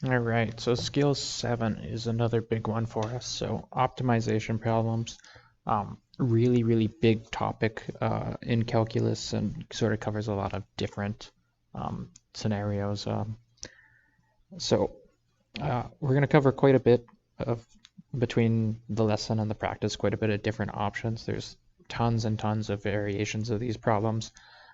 All right, so skill 7 is another big one for us. So optimization problems, really, really big topic in calculus and sort of covers a lot of different scenarios. We're going to cover quite a bit of between the lesson and the practice, quite a bit of different options. There's tons and tons of variations of these problems.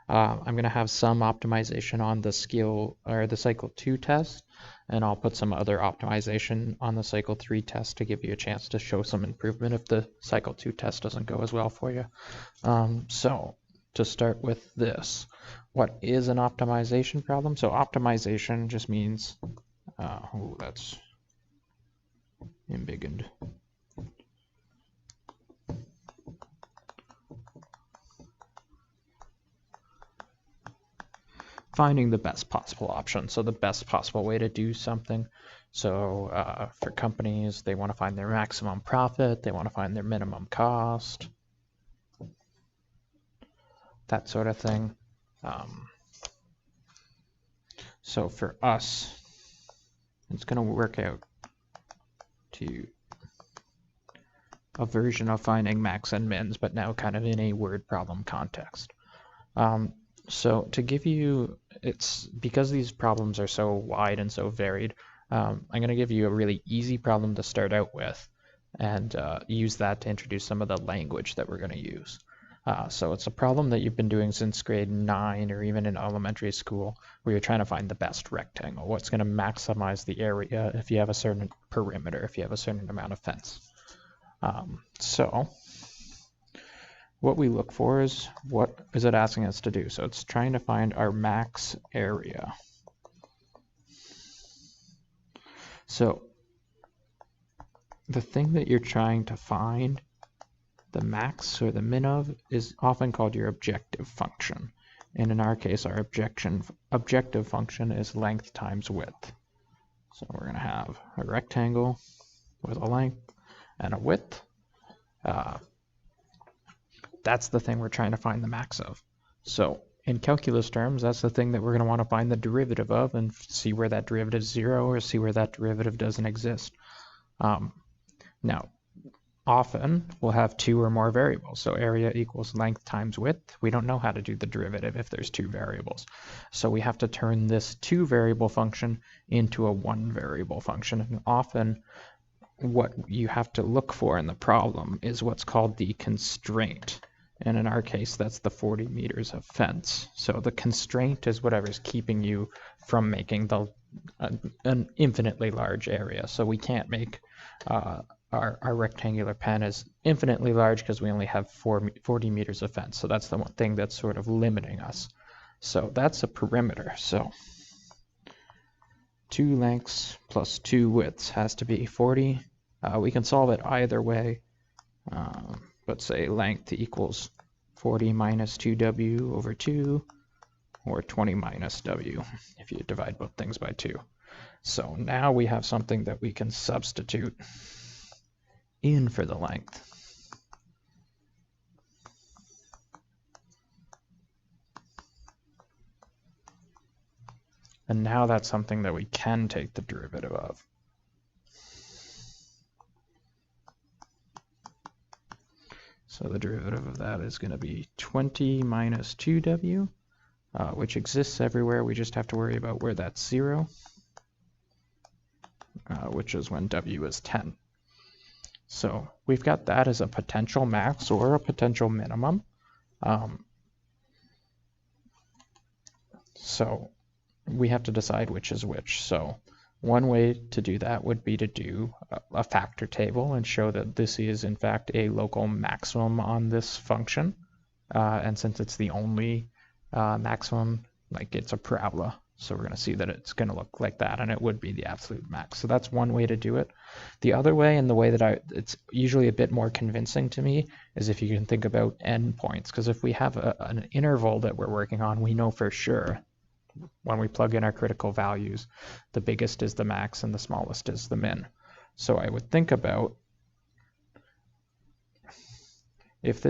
I'm going to have some optimization on the skill or the cycle 2 test, and I'll put some other optimization on the cycle 3 test to give you a chance to show some improvement if the cycle 2 test doesn't go as well for you. So to start with this, what is an optimization problem? So optimization just means, that's embiggened. Finding the best possible option, so the best possible way to do something. So for companies, they want to find their maximum profit, they want to find their minimum cost, that sort of thing. So for us, it's going to work out to a version of finding max and mins, but now kind of in a word problem context. So to give you, it's because these problems are so wide and so varied, I'm going to give you a really easy problem to start out with and use that to introduce some of the language that we're going to use. So it's a problem that you've been doing since grade 9 or even in elementary school where you're trying to find the best rectangle. What's going to maximize the area if you have a certain perimeter, if you have a certain amount of fence. So what we look for is, what is it asking us to do? So it's trying to find our max area. So the thing that you're trying to find, the max or the min of, is often called your objective function. And in our case, our objective function is length times width. So we're going to have a rectangle with a length and a width. That's the thing we're trying to find the max of. So in calculus terms, that's the thing that we're going to want to find the derivative of and see where that derivative is 0 or see where that derivative doesn't exist. Now, often we'll have 2 or more variables. So area equals length times width. We don't know how to do the derivative if there's 2 variables. So we have to turn this 2 variable function into a 1 variable function. And often what you have to look for in the problem is what's called the constraint. And in our case, that's the 40 meters of fence. So the constraint is whatever's keeping you from making an infinitely large area. So we can't make our rectangular pen is infinitely large because we only have 40 meters of fence. So that's the one thing that's sort of limiting us. So that's a perimeter. So 2 lengths plus 2 widths has to be 40. We can solve it either way. Let's say length equals 40 minus 2w over 2, or 20 minus w if you divide both things by 2. So now we have something that we can substitute in for the length. And now that's something that we can take the derivative of. So the derivative of that is going to be 20 minus 2w, which exists everywhere. We just have to worry about where that's 0, which is when w is 10. So we've got that as a potential max or a potential minimum. So we have to decide which is which. So one way to do that would be to do a factor table and show that this is in fact a local maximum on this function. And since it's the only maximum, like it's a parabola. So we're going to see that it's going to look like that, and it would be the absolute max. So that's one way to do it. The other way, and the way that it's usually a bit more convincing to me, is if you can think about endpoints. Because if we have an interval that we're working on, we know for sure when we plug in our critical values, the biggest is the max and the smallest is the min. So I would think about if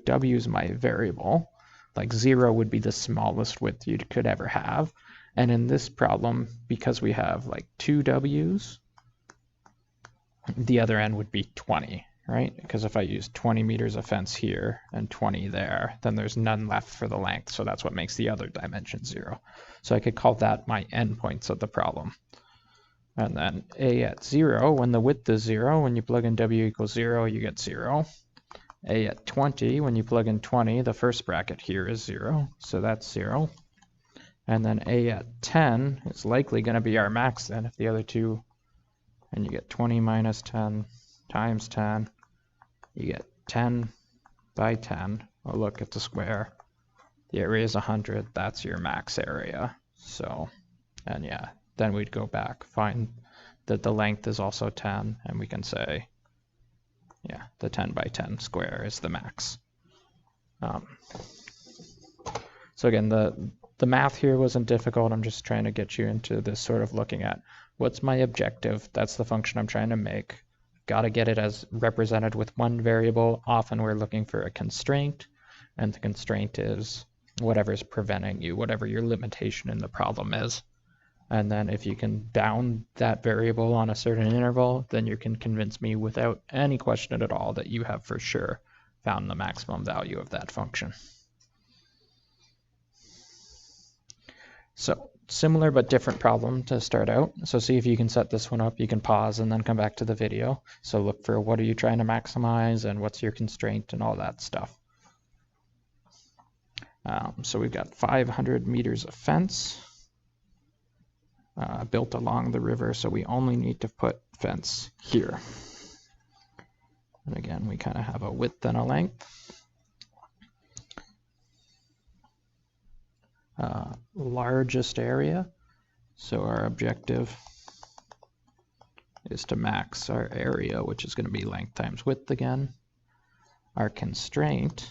w is my variable, like 0 would be the smallest width you could ever have, And in this problem, because we have like 2 W's, the other end would be 20, right? Because if I use 20 meters of fence here and 20 there, then there's none left for the length. So that's what makes the other dimension 0. So I could call that my endpoints of the problem. And then A at 0, when the width is 0, when you plug in W equals 0, you get 0. A at 20, when you plug in 20, the first bracket here is 0, so that's 0. And then A at 10 is likely going to be our max then, if the other two, and you get 20 minus 10 times 10, you get 10 by 10. Oh, look at the square. The area is 100, that's your max area. So, and yeah, then we'd go back, find that the length is also 10, and we can say, yeah, the 10 by 10 square is the max. So again, the math here wasn't difficult. I'm just trying to get you into this sort of looking at what's my objective. That's the function I'm trying to make. Got to get it as represented with one variable. Often we're looking for a constraint, and the constraint is whatever's preventing you, whatever your limitation in the problem is. And then if you can bound that variable on a certain interval, then you can convince me without any question at all that you have for sure found the maximum value of that function. So similar but different problem to start out. So see if you can set this one up. You can pause and then come back to the video. So look for what are you trying to maximize and what's your constraint and all that stuff. So we've got 500 meters of fence. Built along the river, so we only need to put fence here. And again, we kind of have a width and a length. Largest area, so our objective is to max our area, which is going to be length times width again. Our constraint,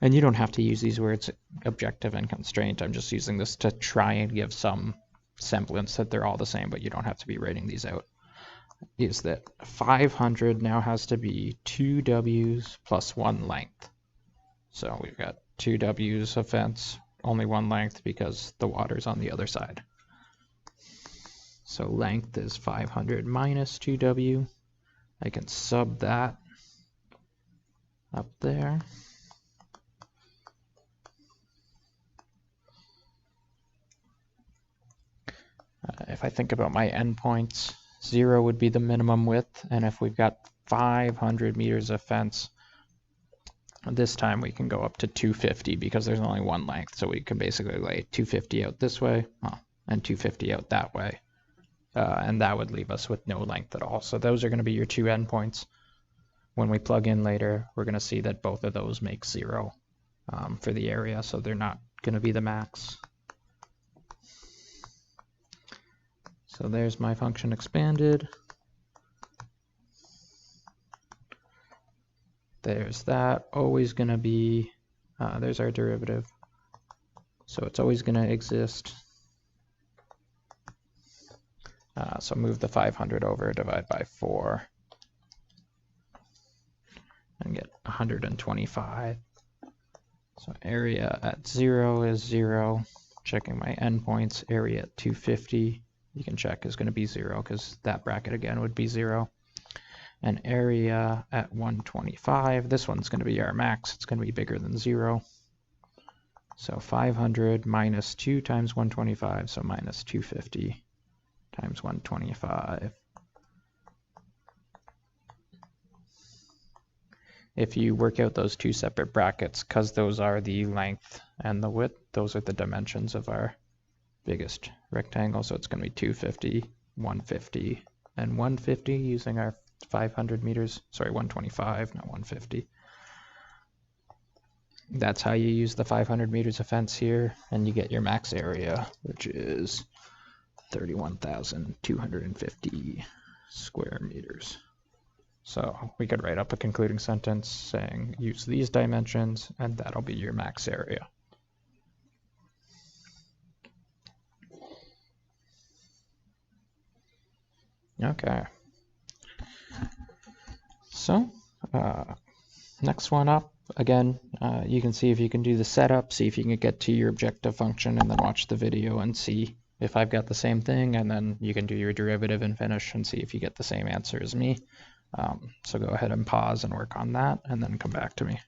and you don't have to use these words objective and constraint. I'm just using this to try and give some semblance that they're all the same, but you don't have to be writing these out. Is that 500 now has to be 2 W's plus 1 length. So we've got 2 W's of fence, only 1 length because the water's on the other side. So length is 500 minus 2W. I can sub that up there. If I think about my endpoints, 0 would be the minimum width, and if we've got 500 meters of fence, this time we can go up to 250 because there's only 1 length, so we can basically lay 250 out this way and 250 out that way, and that would leave us with no length at all. So those are going to be your 2 endpoints. When we plug in later, we're going to see that both of those make 0 for the area, so they're not going to be the max. So there's my function expanded. There's that, always going to be, there's our derivative. So it's always going to exist. So move the 500 over, divide by 4, and get 125. So area at 0 is 0. Checking my endpoints, area at 250. You can check is going to be 0 because that bracket again would be 0. And area at 125, this one's going to be our max. It's going to be bigger than 0. So 500 minus 2 times 125, so minus 250 times 125. If you work out those 2 separate brackets, because those are the length and the width, those are the dimensions of our biggest rectangle, so it's going to be 250, 150, and 150 using our 500 meters, sorry, 125, not 150. That's how you use the 500 meters of fence here, and you get your max area, which is 31,250 square meters. So we could write up a concluding sentence saying use these dimensions, and that'll be your max area. Okay. So next one up, again, you can see if you can do the setup, see if you can get to your objective function, and then watch the video and see if I've got the same thing, and then you can do your derivative and finish and see if you get the same answer as me. So go ahead and pause and work on that, and then come back to me.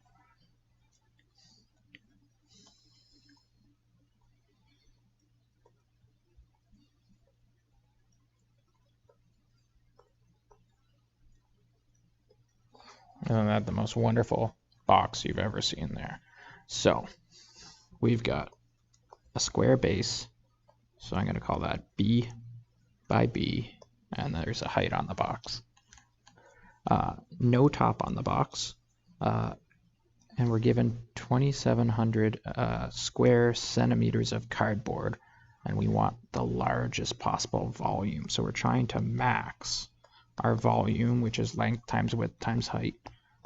And that's the most wonderful box you've ever seen there. So we've got a square base, so I'm going to call that B by B, and there's a height on the box. No top on the box, and we're given 2,700 square centimeters of cardboard, and we want the largest possible volume. So we're trying to max our volume, which is length times width times height.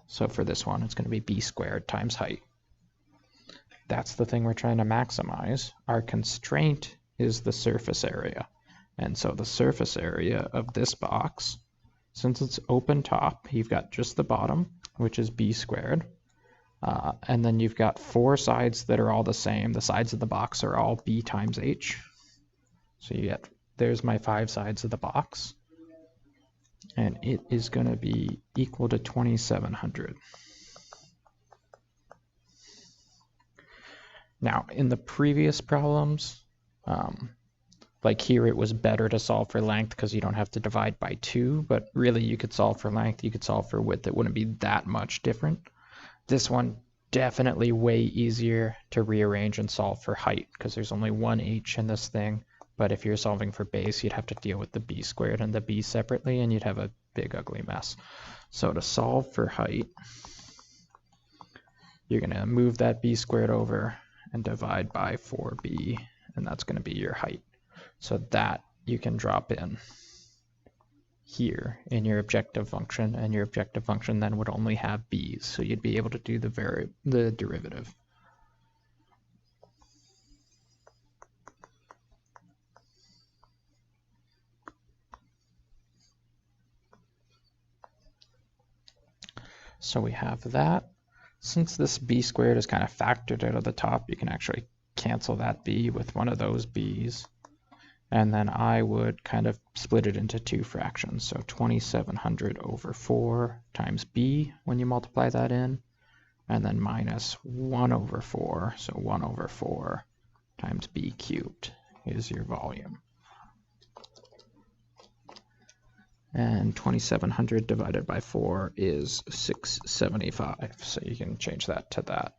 So for this one, it's going to be B squared times height. That's the thing we're trying to maximize. Our constraint is the surface area. And so the surface area of this box, since it's open top, you've got just the bottom, which is B squared. And then you've got 4 sides that are all the same. The sides of the box are all B times H. So you get, there's my 5 sides of the box. And it is going to be equal to 2,700. Now, in the previous problems, like here, it was better to solve for length because you don't have to divide by 2, but really you could solve for length, you could solve for width. It wouldn't be that much different. This one, definitely way easier to rearrange and solve for height because there's only one H in this thing. But if you're solving for base, you'd have to deal with the B squared and the B separately, and you'd have a big ugly mess. So to solve for height, you're going to move that B squared over and divide by 4B, and that's going to be your height. So that you can drop in here in your objective function, and your objective function then would only have B's, so you'd be able to do the derivative. So we have that. Since this B squared is kind of factored out of the top, you can actually cancel that B with one of those B's. And then I would kind of split it into 2 fractions. So 2,700 over 4 times B when you multiply that in, and then minus 1 over 4. So 1 over 4 times B cubed is your volume. And 2,700 divided by 4 is 675. So you can change that to that.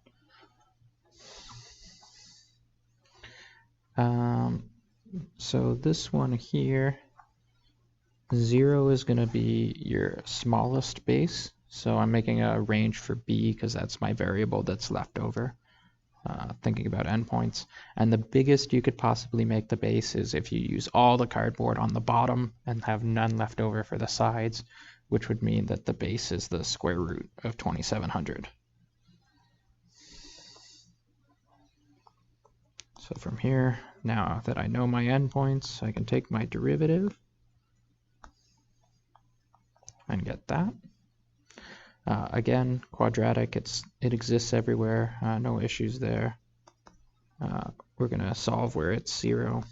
So this one here, 0 is going to be your smallest base. So I'm making a range for B because that's my variable that's left over, thinking about endpoints. And the biggest you could possibly make the base is if you use all the cardboard on the bottom and have none left over for the sides, which would mean that the base is the square root of 2,700. So from here, now that I know my endpoints, I can take my derivative and get that. Again, quadratic, it exists everywhere, no issues there. We're going to solve where it's 0.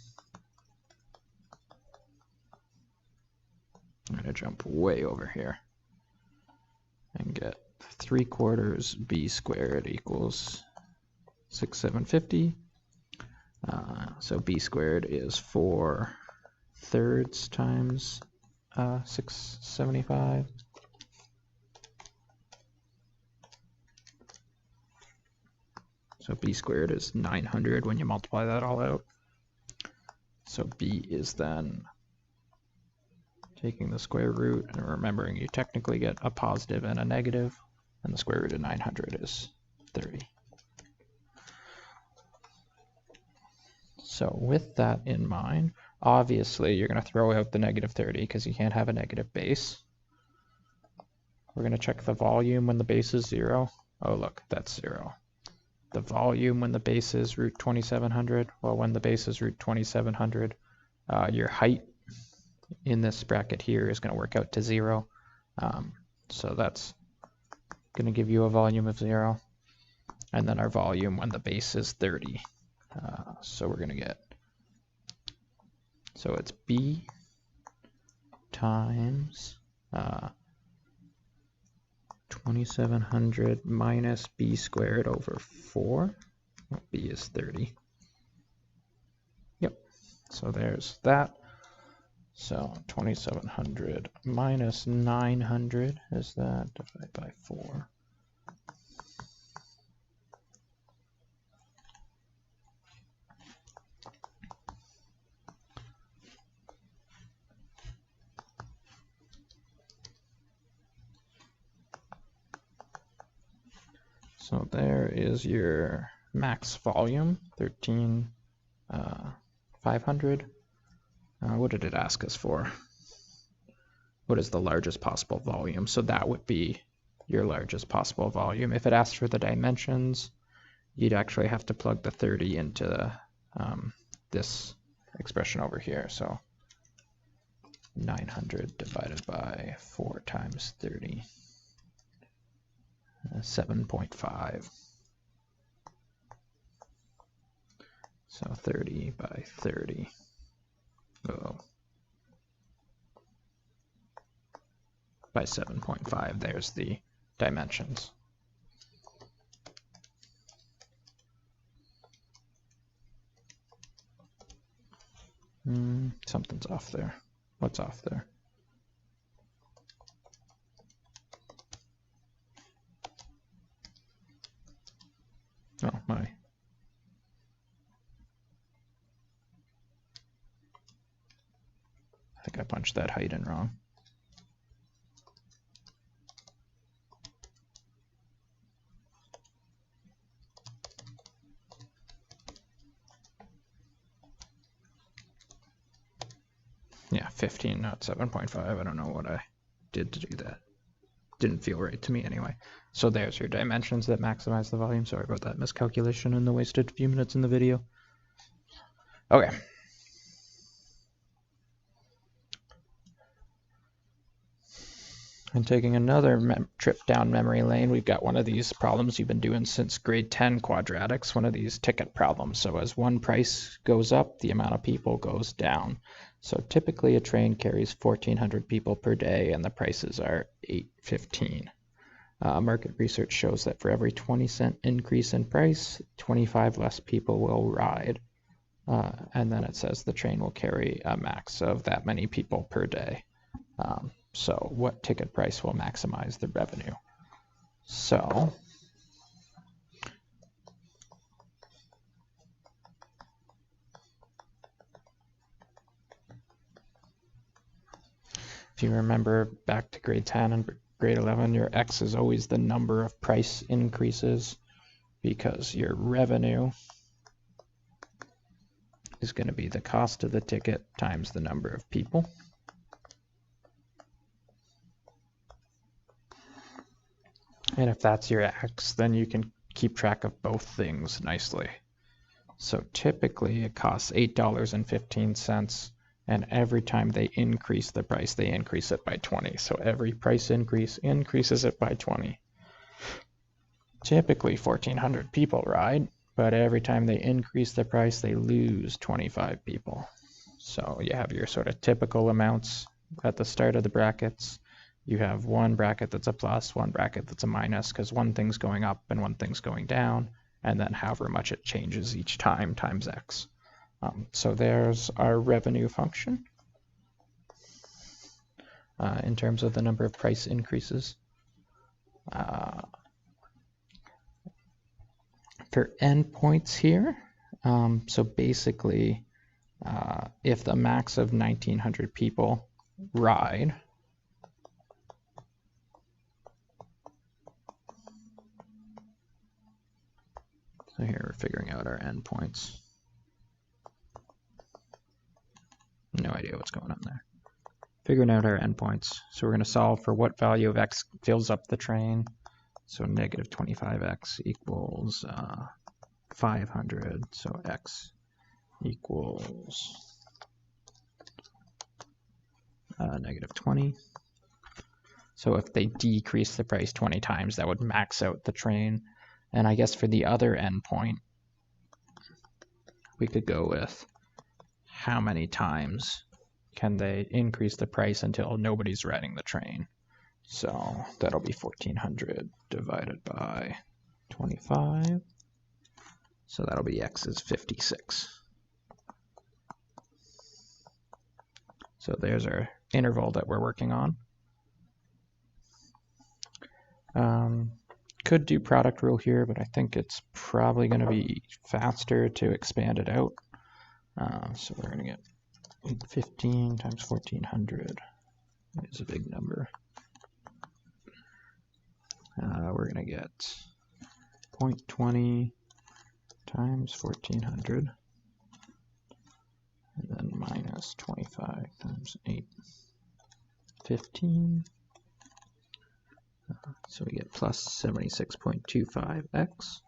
I'm going to jump way over here and get 3/4 B squared equals 6,750. So B squared is 4/3 times 675. So B squared is 900 when you multiply that all out. So B is then taking the square root and remembering you technically get a positive and a negative, and the square root of 900 is 30. So with that in mind, obviously you're going to throw out the negative 30 because you can't have a negative base. We're going to check the volume when the base is 0. Oh look, that's 0. The volume when the base is root 2,700. Well, when the base is root 2,700, your height in this bracket here is going to work out to 0. So that's going to give you a volume of 0. and then our volume when the base is 30. So we're going to get, so it's B times 2700 minus B squared over 4. Well, B is 30. Yep, so there's that. So 2700 minus 900 is that, divided by 4. So there is your max volume, 13,500. What did it ask us for? What is the largest possible volume? So that would be your largest possible volume. If it asked for the dimensions, you'd actually have to plug the 30 into this expression over here. So 900 divided by 4 times 30, 7.5. So 30 by 30. Oh. By 7.5, there's the dimensions. Something's off there. What's off there? Oh my. I think I punched that height in wrong. Yeah, 15, not 7.5. I don't know what I did to do that. Didn't feel right to me anyway. So there's your dimensions that maximize the volume. Sorry about that miscalculation and the wasted few minutes in the video. Okay. And taking another trip down memory lane, we've got one of these problems you've been doing since grade 10 quadratics, one of these ticket problems. So as one price goes up, the amount of people goes down. So typically a train carries 1,400 people per day and the prices are $8.15. Market research shows that for every 20-cent increase in price, 25 less people will ride. And then it says the train will carry a max of that many people per day. So what ticket price will maximize the revenue? So if you remember back to grade 10 and grade 11, your X is always the number of price increases because your revenue is going to be the cost of the ticket times the number of people. And if that's your X, then you can keep track of both things nicely. So typically it costs $8.15, and every time they increase the price, they increase it by 20. So every price increase increases it by 20. Typically 1,400 people ride, but every time they increase the price, they lose 25 people. So you have your sort of typical amounts at the start of the brackets. You have one bracket that's a plus, one bracket that's a minus, because one thing's going up and one thing's going down, and then however much it changes each time times X. So there's our revenue function in terms of the number of price increases. For endpoints here, so basically, if the max of 1,900 people ride, so here we're figuring out our endpoints. No idea what's going on there. Figuring out our endpoints. So we're going to solve for what value of X fills up the train. So negative 25X equals 500. So X equals negative 20. So if they decrease the price 20 times, that would max out the train. And I guess for the other endpoint, we could go with how many times can they increase the price until nobody's riding the train. So that'll be 1,400 divided by 25. So that'll be x is 56. So there's our interval that we're working on. Could do product rule here, but I think it's probably going to be faster to expand it out. So we're going to get 815 times 1,400 is a big number. We're going to get 0.20 times 1,400, and then minus 25 times 815. So we get plus 76.25x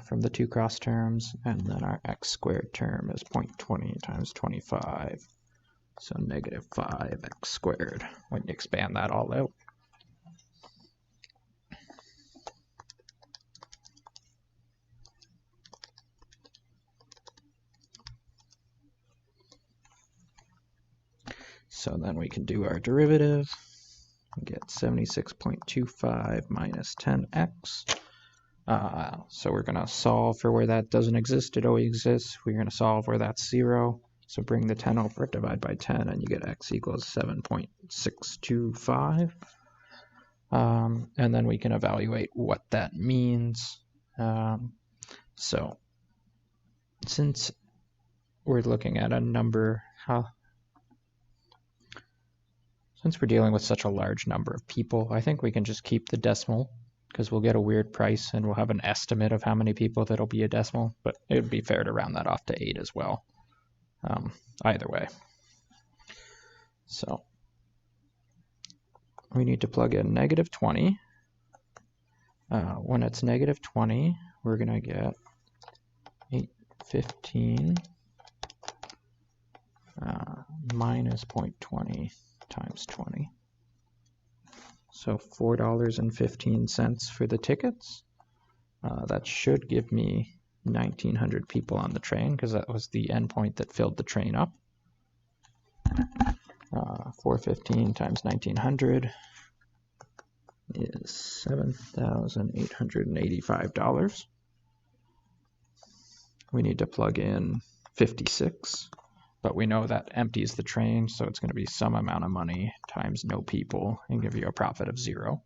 from the two cross terms, and then our x squared term is 0.20 times 25, so negative 5x squared when you expand that all out. So then we can do our derivative. We get 76.25 minus 10x. So we're going to solve for where that doesn't exist. It always exists. We're going to solve where that's 0. So bring the 10 over, divide by 10, and you get x equals 7.625. And then we can evaluate what that means. So since we're looking at a number, since we're dealing with such a large number of people, I think we can just keep the decimal, because we'll get a weird price and we'll have an estimate of how many people that'll be a decimal, but it would be fair to round that off to 8 as well. Either way. So we need to plug in negative 20. When it's negative 20, we're going to get 815 minus 0.20 times 20. So $4.15 for the tickets. That should give me 1,900 people on the train, because that was the endpoint that filled the train up. 415 times 1,900 is $7,885. We need to plug in 56. But we know that empties the train, so it's going to be some amount of money times no people and give you a profit of 0.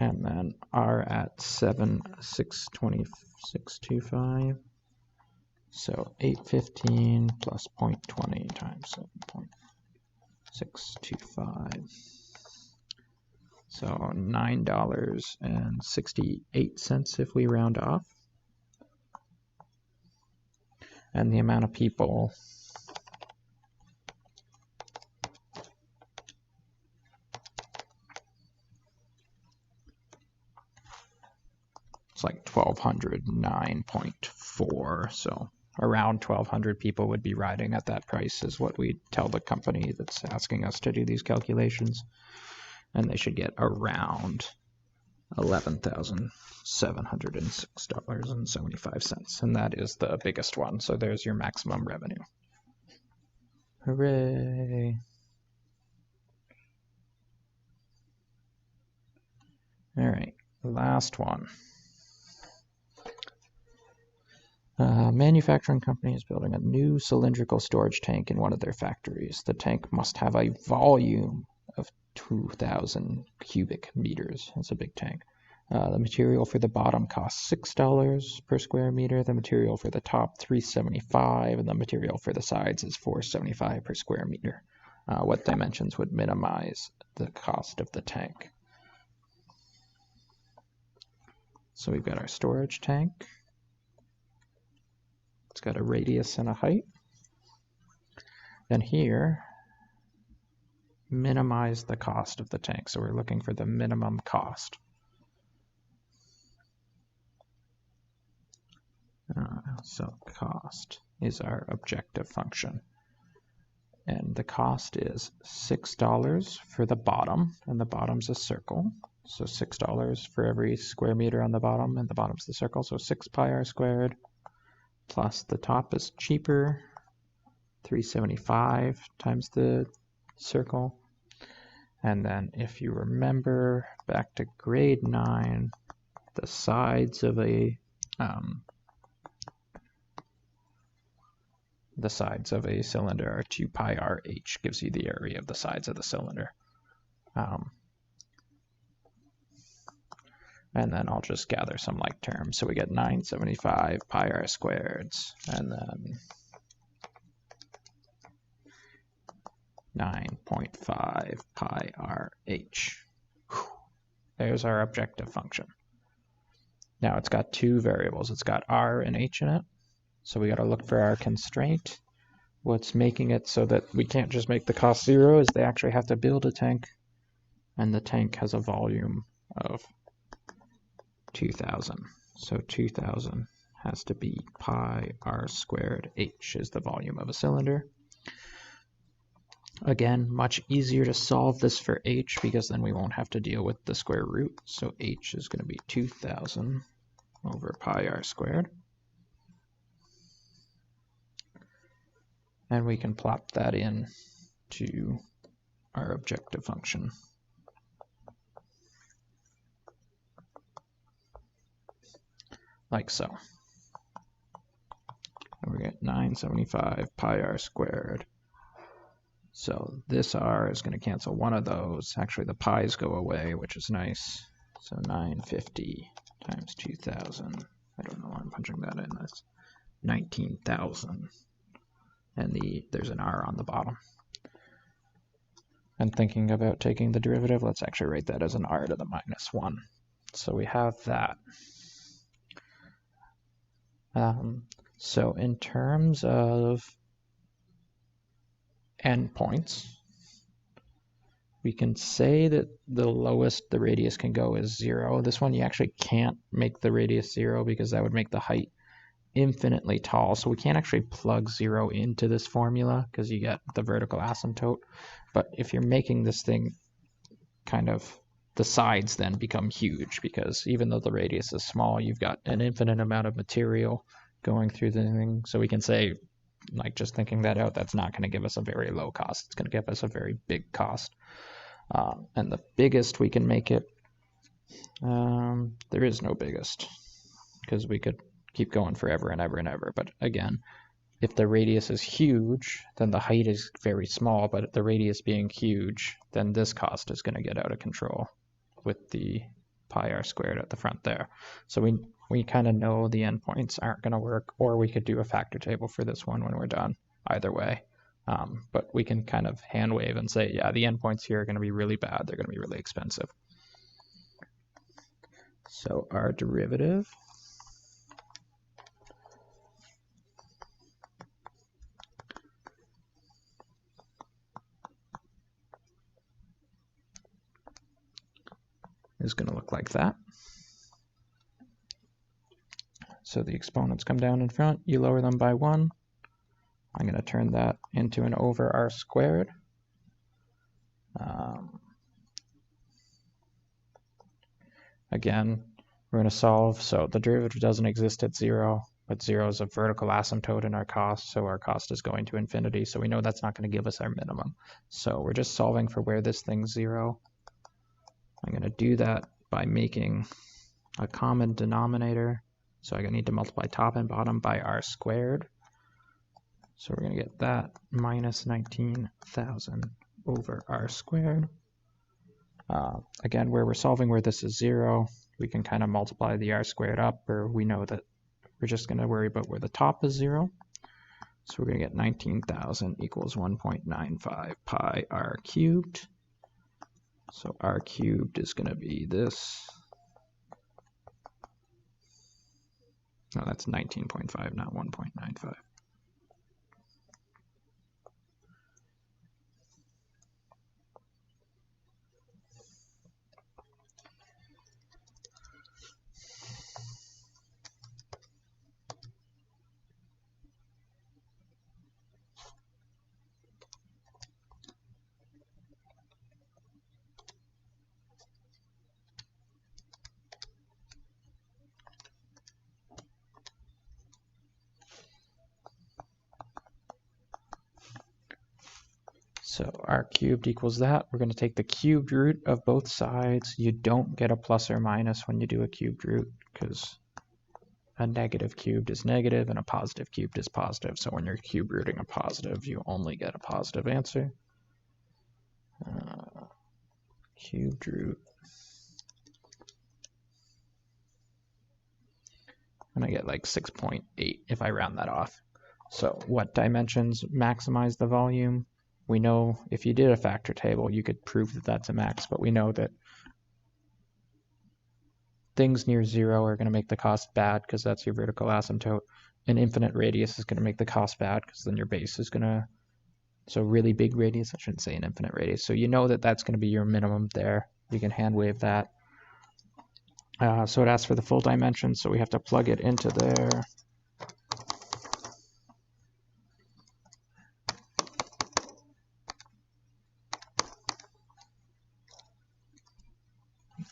And then R at 7,626.25. So 815 plus 0.20 times 7.625. So $9.68 if we round off. And the amount of people it's like 1,209.4, so around 1,200 people would be riding at that price is what we tell the company that's asking us to do these calculations, and they should get around $11,706.75, and that is the biggest one. So there's your maximum revenue. Hooray! All right, last one. Manufacturing company is building a new cylindrical storage tank in one of their factories. The tank must have a volume of 2,000 cubic meters. That's a big tank. The material for the bottom costs $6 per square meter. The material for the top, $3.75, and the material for the sides is $4.75 per square meter. What dimensions would minimize the cost of the tank? So we've got our storage tank. It's got a radius and a height. Then here, minimize the cost of the tank. So we're looking for the minimum cost. So cost is our objective function. And the cost is $6 for the bottom, and the bottom's a circle. So $6 for every square meter on the bottom, and the bottom's the circle, so 6 pi r squared, plus the top is cheaper, 375 times the circle. And then if you remember back to grade 9, the sides of a cylinder are 2 pi r h, gives you the area of the sides of the cylinder. And then I'll just gather some like terms. So we get 975 pi r squareds, and then 9.5 pi r h. There's our objective function. Now it's got two variables. It's got r and h in it. So we got to look for our constraint. What's making it so that we can't just make the cost 0 is they actually have to build a tank, and the tank has a volume of 2,000. So 2,000 has to be pi r squared h is the volume of a cylinder. Again, much easier to solve this for h because then we won't have to deal with the square root. So h is going to be 2,000 over pi r squared. And we can plop that in to our objective function. Like so. And we get 975 pi r squared. So this r is going to cancel one of those. Actually, the pi's go away, which is nice. So 950 times 2,000. I don't know why I'm punching that in. That's 19,000. And there's an r on the bottom. And thinking about taking the derivative, let's actually write that as an r to the minus 1. So we have that. So in terms of endpoints, we can say that the lowest the radius can go is 0. This one you actually can't make the radius 0 because that would make the height infinitely tall. So we can't actually plug 0 into this formula because you get the vertical asymptote. But if you're making this thing kind of, the sides then become huge because even though the radius is small, you've got an infinite amount of material going through the thing. So we can say, like just thinking that out, that's not going to give us a very low cost. It's going to give us a very big cost. And the biggest we can make it, there is no biggest because we could keep going forever and ever and ever. But again, if the radius is huge, then the height is very small. But the radius being huge, then this cost is going to get out of control with the pi r squared at the front there. So we kind of know the endpoints aren't going to work, or we could do a factor table for this one when we're done. Either way. But we can kind of hand wave and say, yeah, the endpoints here are going to be really bad. They're going to be really expensive. So our derivative is going to look like that. So the exponents come down in front, you lower them by 1. I'm going to turn that into an over r squared. Again, we're going to solve, so the derivative doesn't exist at 0, but 0 is a vertical asymptote in our cost, so our cost is going to infinity, so we know that's not going to give us our minimum. So we're just solving for where this thing's 0. I'm going to do that by making a common denominator. So I need to multiply top and bottom by r squared. So we're going to get that minus 19,000 over r squared. Again, where we're solving where this is 0, we can kind of multiply the r squared up, or we know that we're just going to worry about where the top is 0. So we're going to get 19,000 equals 1.95 pi r cubed. So r cubed is going to be this. No, that's 19.5, not 1.95. So r cubed equals that. We're going to take the cubed root of both sides. You don't get a plus or minus when you do a cubed root because a negative cubed is negative and a positive cubed is positive. So when you're cube rooting a positive, you only get a positive answer. Cubed root. And I get like 6.8 if I round that off. So what dimensions maximize the volume? We know if you did a factor table, you could prove that that's a max, but we know that things near 0 are going to make the cost bad because that's your vertical asymptote. An infinite radius is going to make the cost bad because then your base is going to, so really big radius, I shouldn't say an infinite radius. So you know that that's going to be your minimum there. You can hand wave that. So it asks for the full dimension, so we have to plug it into there.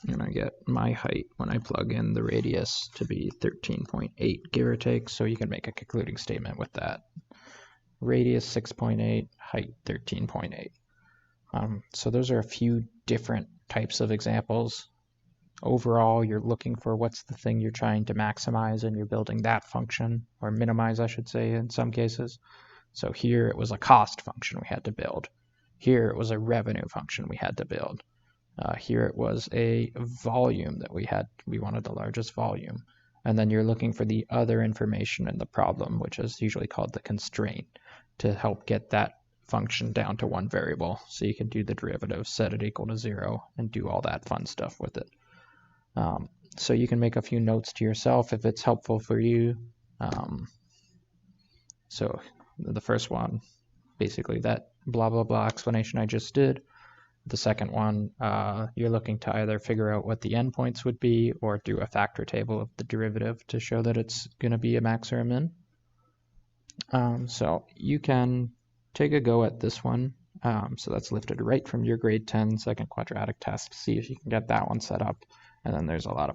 And I get my height when I plug in the radius to be 13.8, give or take, so you can make a concluding statement with that. Radius 6.8, height 13.8. So those are a few different types of examples. Overall, you're looking for what's the thing you're trying to maximize, and you're building that function, or minimize, I should say, in some cases. So here it was a cost function we had to build. Here it was a revenue function we had to build. Here it was a volume that we wanted the largest volume. And then you're looking for the other information in the problem, which is usually called the constraint, to help get that function down to one variable. So you can do the derivative, set it equal to 0, and do all that fun stuff with it. So you can make a few notes to yourself if it's helpful for you. So the first one, basically that blah, blah, blah explanation I just did. The second one, you're looking to either figure out what the endpoints would be or do a factor table of the derivative to show that it's going to be a max or a min. So you can take a go at this one. So that's lifted right from your grade 10 second quadratic test. See if you can get that one set up. And then there's a lot of